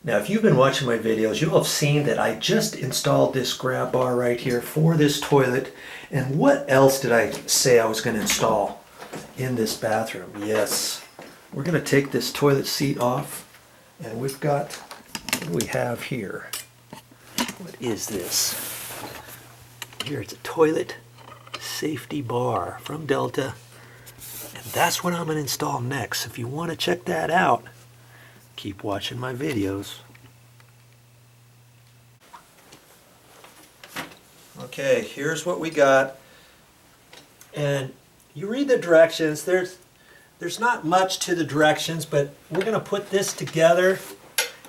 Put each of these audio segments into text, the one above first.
Now if you've been watching my videos, you'll have seen that I just installed this grab bar right here for this toilet. And what else did I say I was going to install in this bathroom? Yes, we're going to take this toilet seat off, and we've got, what do we have here? What is this? Here it's a toilet safety bar from Delta, and that's what I'm going to install next. If you want to check that out, keep watching my videos. Okay, here's what we got, and you read the directions. There's not much to the directions, but we're going to put this together,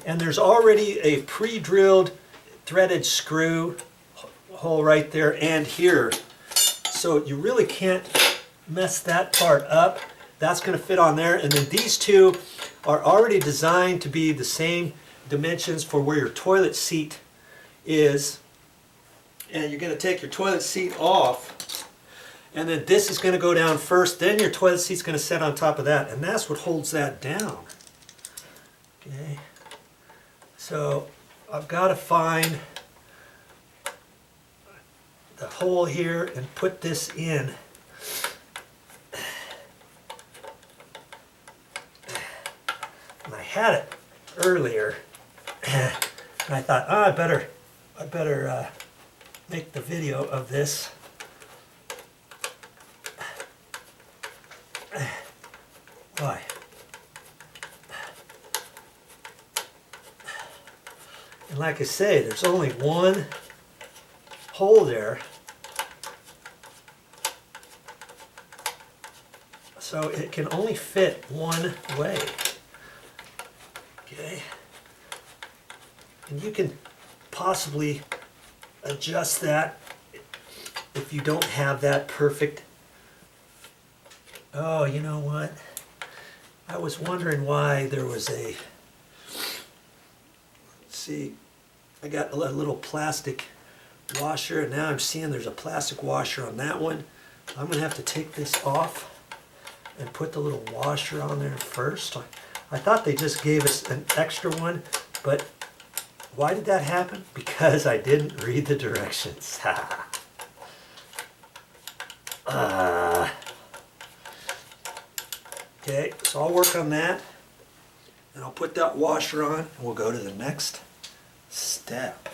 and there's already a pre-drilled threaded screw hole right there and here, so you really can't mess that part up. That's going to fit on there, and then these two are already designed to be the same dimensions for where your toilet seat is. And you're going to take your toilet seat off, and then this is going to go down first, then your toilet seat's going to sit on top of that, and that's what holds that down. Okay, so I've got to find the hole here and put this in. And I had it earlier, and I thought, oh, I better make the video of this. Why? And like I say, there's only one hole there, so it can only fit one way. Okay, and you can possibly adjust that if you don't have that perfect. Oh, you know what? I was wondering why there was a, let's see, I got a little plastic washer, and now I'm seeing there's a plastic washer on that one. I'm going to have to take this off and put the little washer on there first. I thought they just gave us an extra one, but why did that happen? Because I didn't read the directions. Okay, so I'll work on that, and I'll put that washer on, and we'll go to the next step.